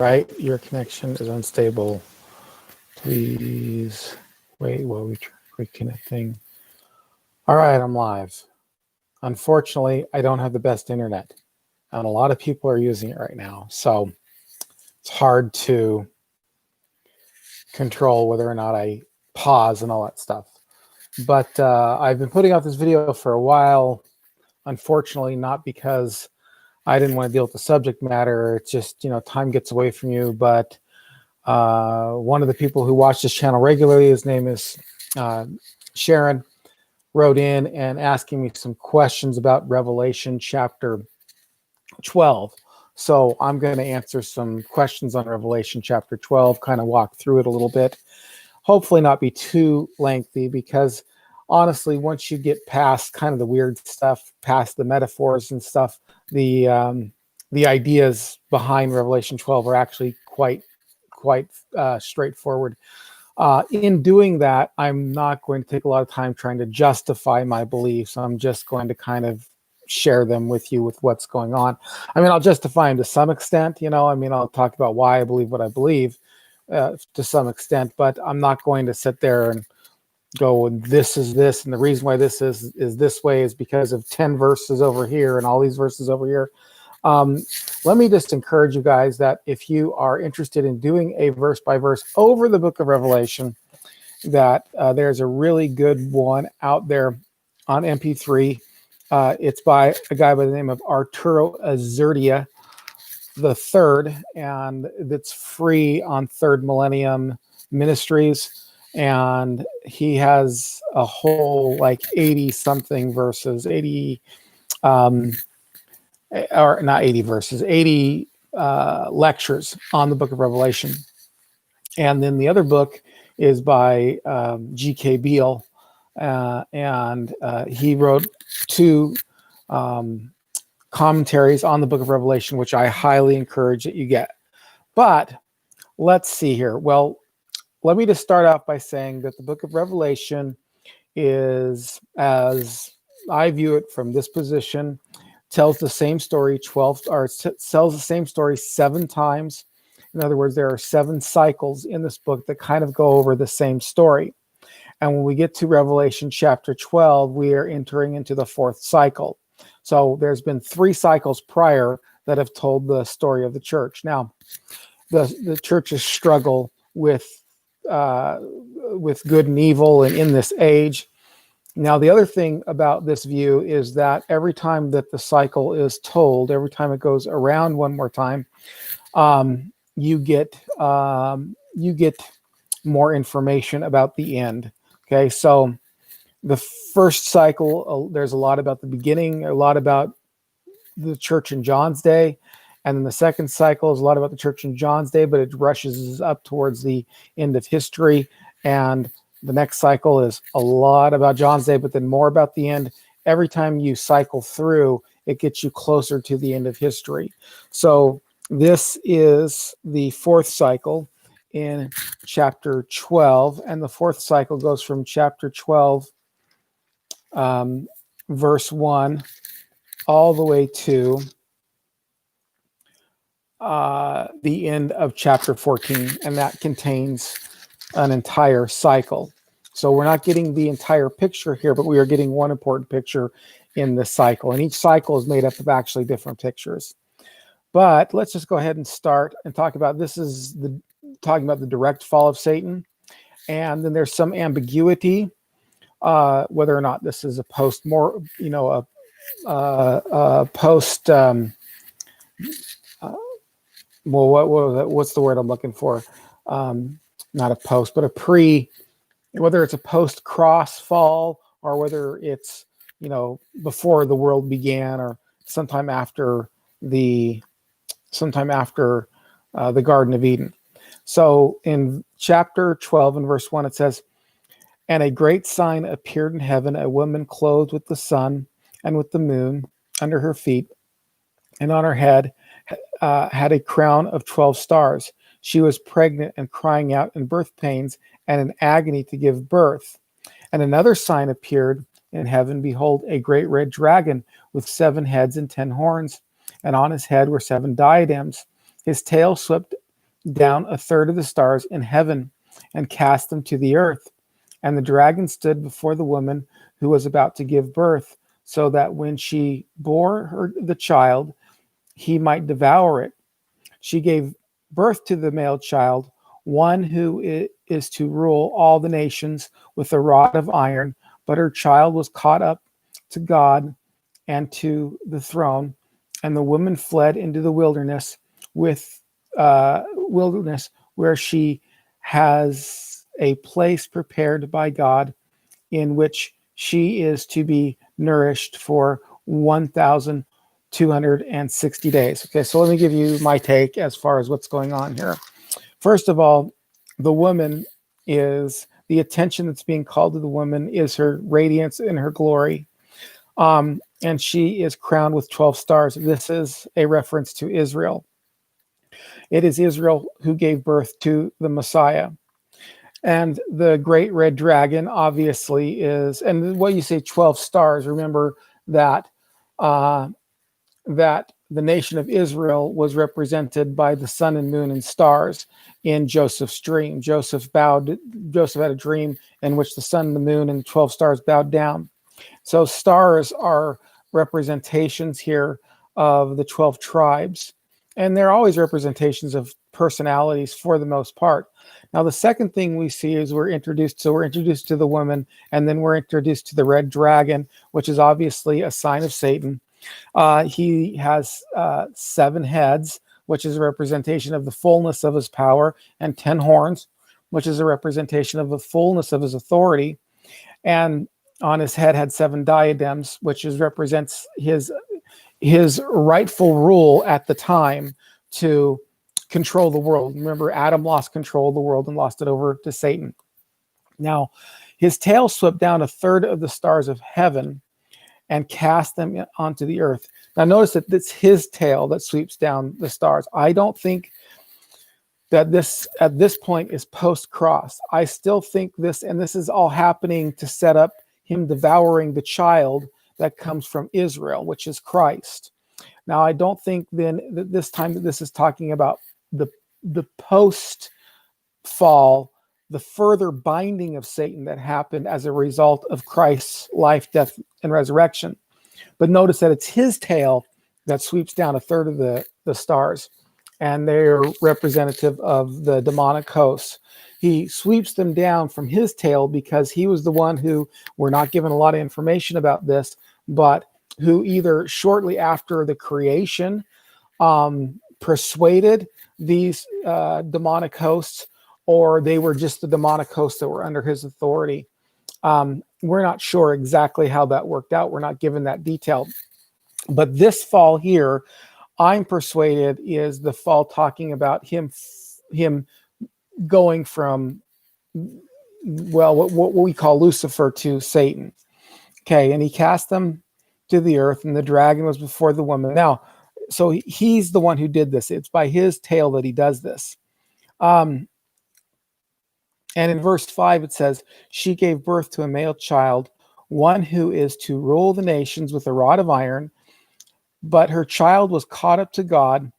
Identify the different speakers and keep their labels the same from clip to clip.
Speaker 1: Right, your connection is unstable. Please wait while we try reconnecting. All right, I'm live. Unfortunately, I don't have the best internet, and a lot of people are using it right now. So it's hard to control whether or not I pause and all that stuff. But I've been putting out this video for a while. Unfortunately, not because I didn't want to deal with the subject matter. It's just, time gets away from you. But one of the people who watch this channel regularly, his name is Sharon, wrote in and asking me some questions about Revelation chapter 12. So I'm going to answer some questions on Revelation chapter 12, kind of walk through it a little bit. Hopefully not be too lengthy, because honestly, once you get past kind of the weird stuff, past the metaphors and stuff, the ideas behind Revelation 12 are actually quite straightforward. In doing that, I'm not going to take a lot of time trying to justify my beliefs. I'm just going to kind of share them with you with what's going on. I mean, I'll justify them to some extent, I'll talk about why I believe what I believe to some extent, but I'm not going to sit there and go, this is this, and the reason why this is this way is because of 10 verses over here and all these verses over here. Let me just encourage you guys that if you are interested in doing a verse by verse over the book of Revelation, that there's a really good one out there on MP3. It's by a guy by the name of Arturo Azurdia the Third, and it's free on Third Millennium Ministries. And he has a whole 80 something verses, 80 or not 80 verses, 80 lectures on the book of Revelation. And then the other book is by G.K. Beale, and he wrote two commentaries on the book of Revelation, which I highly encourage that you get. But let's see here. Well, let me just start off by saying that the book of Revelation is, as I view it from this position, tells the same story tells the same story 7 times. In other words, there are 7 cycles in this book that kind of go over the same story. And when we get to Revelation chapter 12, we are entering into the 4th cycle. So there's been 3 cycles prior that have told the story of the church. Now, the church's struggle with good and evil and in this age. Now, the other thing about this view is that every time that the cycle is told, every time it goes around one more time, you get more information about the end. Okay, so the first cycle, there's a lot about the beginning, a lot about the church in John's day. And then the second cycle is a lot about the church in John's day, but it rushes up towards the end of history. And the next cycle is a lot about John's day, but then more about the end. Every time you cycle through, it gets you closer to the end of history. So this is the 4th cycle in chapter 12. And the 4th cycle goes from chapter 12, verse 1, all the way to the end of chapter 14, and that contains an entire cycle. So we're not getting the entire picture here, but we are getting one important picture in this cycle, and each cycle is made up of actually different pictures. But let's just go ahead and start and talk about talking about the direct fall of Satan, and then there's some ambiguity whether or not this is a post what's the word I'm looking for? Not a post, but whether it's a post-cross fall or whether it's, before the world began or sometime after the Garden of Eden. So in chapter 12 and verse 1, it says, "And a great sign appeared in heaven, a woman clothed with the sun and with the moon under her feet, and on her head had a crown of 12 stars. She was pregnant and crying out in birth pains and in agony to give birth. And another sign appeared in heaven. Behold, a great red dragon with 7 heads and 10 horns, and on his head were 7 diadems. His tail swept down a third of the stars in heaven and cast them to the earth. And the dragon stood before the woman who was about to give birth, so that when she bore the child, he might devour it. She gave birth to the male child, one who is to rule all the nations with a rod of iron. But her child was caught up to God and to the throne. And the woman fled into the wilderness where she has a place prepared by God, in which she is to be nourished for 1,260 days. Okay, so let me give you my take as far as what's going on here. First of all, the woman is the attention that's being called to the woman is her radiance and her glory. And she is crowned with 12 stars. This is a reference to Israel. It is Israel who gave birth to the Messiah. And the great red dragon obviously is, and what you say 12 stars, remember that that the nation of Israel was represented by the sun and moon and stars in Joseph's dream. Joseph had a dream in which the sun and the moon and 12 stars bowed down. So stars are representations here of the 12 tribes. And they're always representations of personalities for the most part. Now, the second thing we see is we're introduced to the woman, and then we're introduced to the red dragon, which is obviously a sign of Satan. He has 7 heads, which is a representation of the fullness of his power, and 10 horns, which is a representation of the fullness of his authority. And on his head had 7 diadems, which represents his rightful rule at the time to control the world. Remember, Adam lost control of the world and lost it over to Satan. Now, his tail swept down a third of the stars of heaven and cast them onto the earth. Now, notice that it's his tail that sweeps down the stars. I don't think that this at this point is post-cross. I still think this, and this is all happening to set up him devouring the child that comes from Israel, which is Christ. Now, I don't think then that this time that this is talking about the post-fall, the further binding of Satan that happened as a result of Christ's life, death, and resurrection. But notice that it's his tail that sweeps down a third of the stars, and they're representative of the demonic hosts. He sweeps them down from his tail because he was the one who, we're not given a lot of information about this, but who either shortly after the creation persuaded these demonic hosts, or they were just the demonic hosts that were under his authority. We're not sure exactly how that worked out. We're not given that detail. But this fall here, I'm persuaded, is the fall talking about him going from, well, what we call Lucifer to Satan. Okay, and he cast them to the earth, and the dragon was before the woman. Now, so he's the one who did this. It's by his tail that he does this. And in verse 5, it says, she gave birth to a male child, one who is to rule the nations with a rod of iron. But her child was caught up to God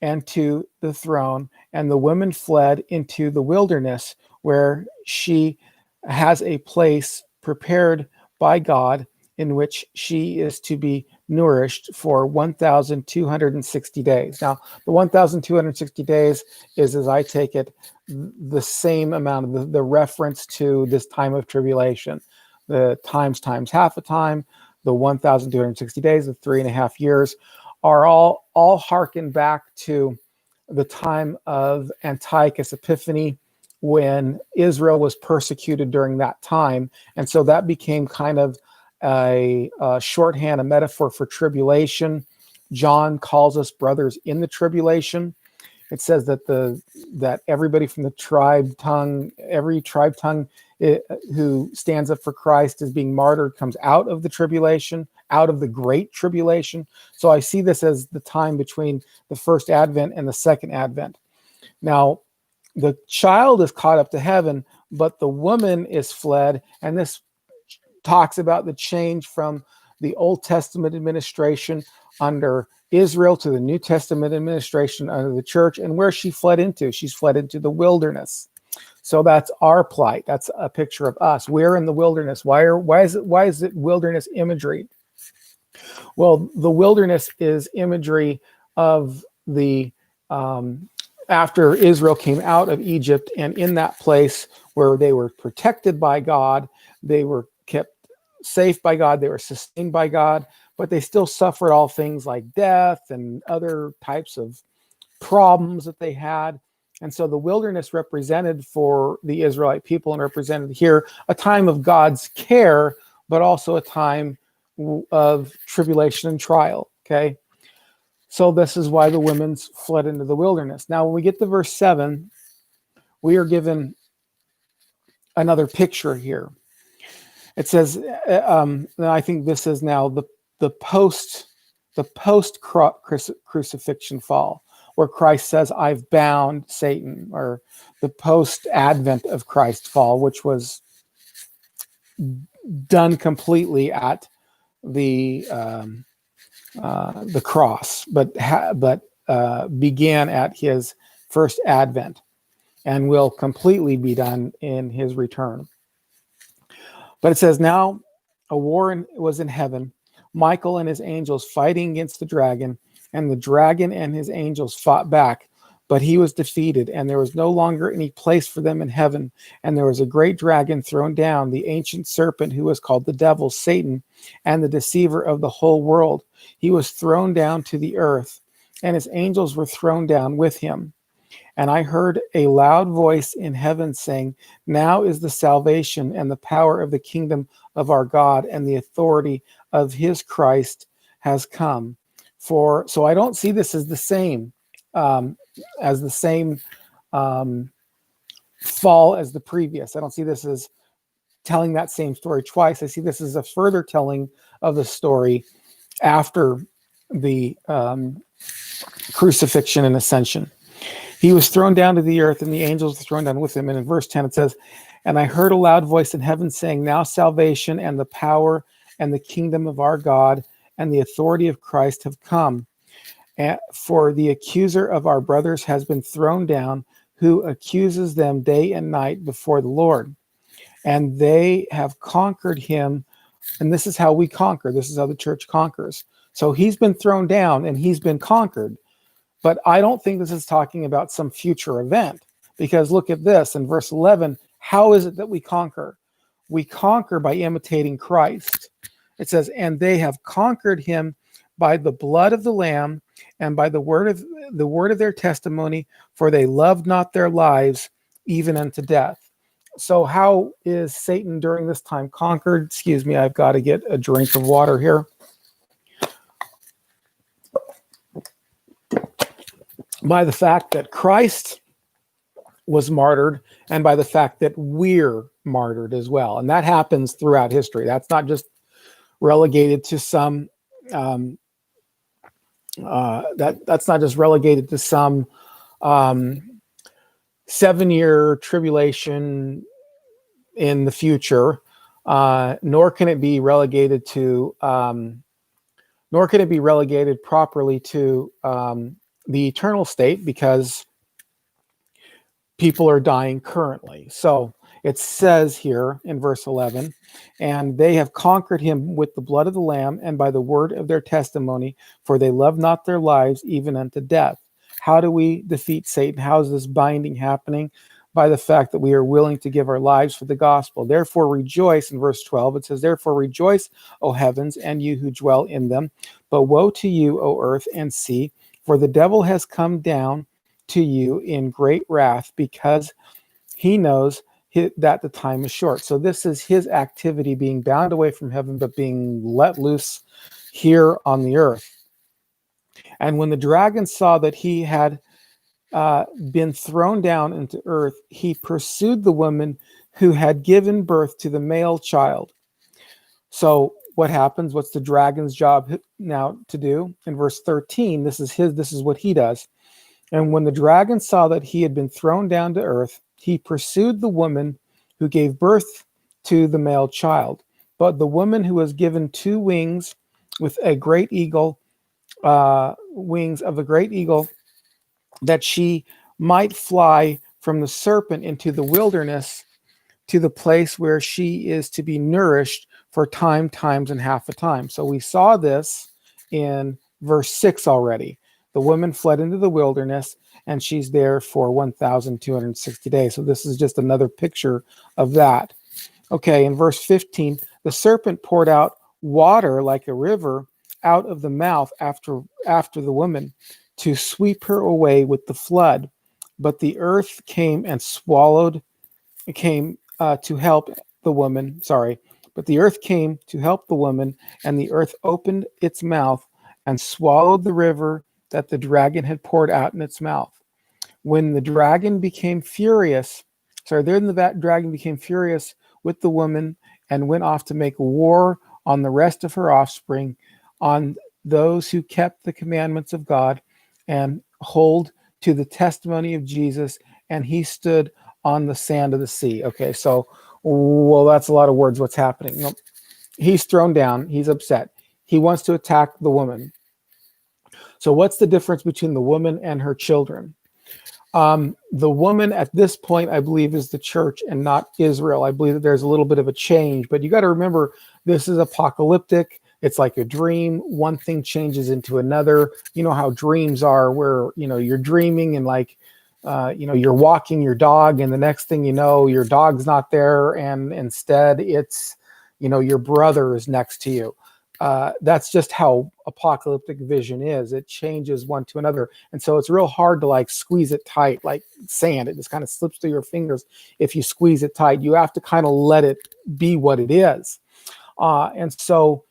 Speaker 1: and to the throne, and the woman fled into the wilderness, where she has a place prepared by God, in which she is to be nourished for 1,260 days. Now, the 1,260 days is, as I take it, the same amount of the reference to this time of tribulation. The times half a time, the 1,260 days, the 3.5 years, are all harken back to the time of Antiochus Epiphanes, when Israel was persecuted during that time. And so that became kind of a shorthand, a metaphor for tribulation. John calls us brothers in the tribulation. It says that everybody from the every tribe tongue who stands up for Christ is being martyred comes out of the tribulation, out of the great tribulation. So I see this as the time between the first advent and the second advent. Now, the child is caught up to heaven, but the woman is fled, and this talks about the change from the Old Testament administration under Israel to the New Testament administration under the church, and where she fled into. She's fled into the wilderness. So that's our plight. That's a picture of us. We're in the wilderness. Why is it wilderness imagery? Well, the wilderness is imagery of the after Israel came out of Egypt, and in that place where they were protected by God, they were kept safe by God, they were sustained by God, but they still suffered all things like death and other types of problems that they had. And so the wilderness represented for the Israelite people and represented here a time of God's care, but also a time of tribulation and trial. Okay. So this is why the women fled into the wilderness. Now, when we get to verse 7, we are given another picture here. It says, I think this is now the post crucifixion fall, where Christ says, "I've bound Satan," or the post advent of Christ fall, which was done completely at the cross, but began at his first advent, and will completely be done in his return. But it says, now a war was in heaven, Michael and his angels fighting against the dragon, and the dragon and his angels fought back, but he was defeated, and there was no longer any place for them in heaven. And there was a great dragon thrown down, the ancient serpent, who was called the devil, Satan, and the deceiver of the whole world. He was thrown down to the earth, and his angels were thrown down with him. And I heard a loud voice in heaven saying, now is the salvation and the power of the kingdom of our God, and the authority of his Christ has come. So I don't see this as the same fall as the previous. I don't see this as telling that same story twice. I see this as a further telling of the story after the crucifixion and ascension. He was thrown down to the earth, and the angels were thrown down with him. And in verse 10 it says, and I heard a loud voice in heaven saying, now salvation and the power and the kingdom of our God and the authority of Christ have come. And for the accuser of our brothers has been thrown down, who accuses them day and night before the Lord. And they have conquered him. And this is how we conquer. This is how the church conquers. So he's been thrown down and he's been conquered. But I don't think this is talking about some future event, because look at this in verse 11. How is it that we conquer? We conquer by imitating Christ. It says, and they have conquered him by the blood of the Lamb and by the word of their testimony, for they loved not their lives even unto death. So how is Satan during this time conquered? Excuse me, I've got to get a drink of water here. By the fact that Christ was martyred, and by the fact that we're martyred as well. And that happens throughout history. That's not just relegated to some that's not just relegated to some 7-year tribulation in the future, nor can it be relegated properly to the eternal state, because people are dying currently. So it says here in verse 11, and they have conquered him with the blood of the Lamb and by the word of their testimony, for they love not their lives even unto death. How do we defeat Satan? How is this binding happening? By the fact that we are willing to give our lives for the gospel. Therefore rejoice, in verse 12, it says, therefore rejoice, O heavens, and you who dwell in them. But woe to you, O earth and sea, for the devil has come down to you in great wrath, because he knows that the time is short. So this is his activity being bound away from heaven, but being let loose here on the earth. And when the dragon saw that he had been thrown down into earth, he pursued the woman who had given birth to the male child. So what happens? What's the dragon's job now to do? In verse 13, this is what he does. And when the dragon saw that he had been thrown down to earth, he pursued the woman who gave birth to the male child. But the woman who was given 2 wings with a great eagle wings of the great eagle, that she might fly from the serpent into the wilderness, to the place where she is to be nourished for time, times, and half a time. So we saw this in verse 6 already. The woman fled into the wilderness, and she's there for 1,260 days. So this is just another picture of that. Okay, in verse 15, the serpent poured out water like a river out of the mouth after the woman, to sweep her away with the flood. But the earth came and came to help the woman. But the earth came to help the woman, and the earth opened its mouth and swallowed the river that the dragon had poured out in its mouth. When the dragon became furious, then the dragon became furious with the woman and went off to make war on the rest of her offspring, on those who kept the commandments of God and hold to the testimony of Jesus, and he stood on the sand of the sea. Okay, so, well, that's a lot of words. What's happening? No, he's thrown down. He's upset. He wants to attack the woman. So what's the difference between the woman and her children? The woman at this point, I believe, is the church and not Israel. I believe that there's a little bit of a change, but you got to remember, this is apocalyptic. It's like a dream. One thing changes into another. You know how dreams are, where, you're dreaming and you're walking your dog, and the next thing you know, your dog's not there, and instead it's, your brother is next to you. That's just how apocalyptic vision is. It changes one to another. And so it's real hard to squeeze it tight, like sand. It just kind of slips through your fingers. If you squeeze it tight, you have to kind of let it be what it is. And so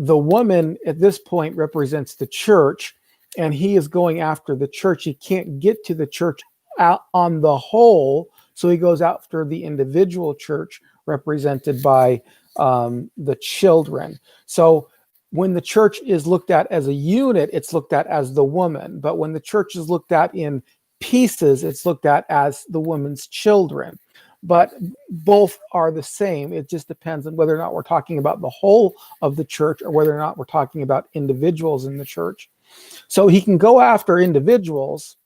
Speaker 1: the woman at this point represents the church, and he is going after the church. He can't get to the church out on the whole. So he goes after the individual church represented by the children. So when the church is looked at as a unit, it's looked at as the woman. But when the church is looked at in pieces, it's looked at as the woman's children. But both are the same. It just depends on whether or not we're talking about the whole of the church or whether or not we're talking about individuals in the church. So he can go after individuals,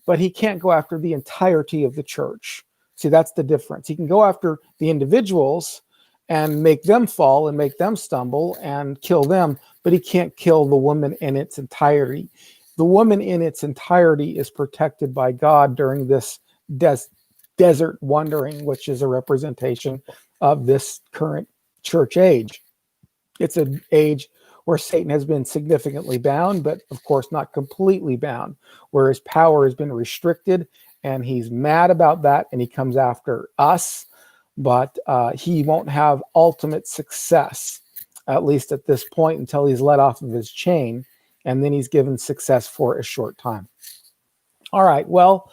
Speaker 1: but he can't go after the entirety of the church. See, that's the difference. He can go after the individuals and make them fall and make them stumble and kill them, but he can't kill the woman in its entirety. The woman in its entirety is protected by God during this desert wandering, which is a representation of this current church age. It's an age where Satan has been significantly bound, but of course not completely bound, where his power has been restricted, and he's mad about that, and he comes after us. But he won't have ultimate success, at least at this point, until he's let off of his chain, and then he's given success for a short time. All right, well,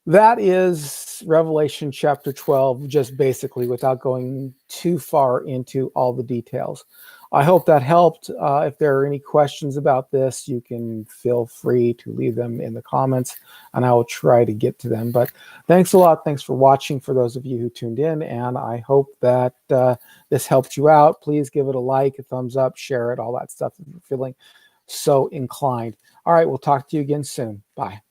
Speaker 1: that is Revelation chapter 12, just basically, without going too far into all the details. I hope that helped. If there are any questions about this, you can feel free to leave them in the comments, and I will try to get to them. But thanks a lot. Thanks for watching, for those of you who tuned in, and I hope that this helped you out. Please give it a like, a thumbs up, share it, all that stuff if you're feeling so inclined. All right, we'll talk to you again soon. Bye.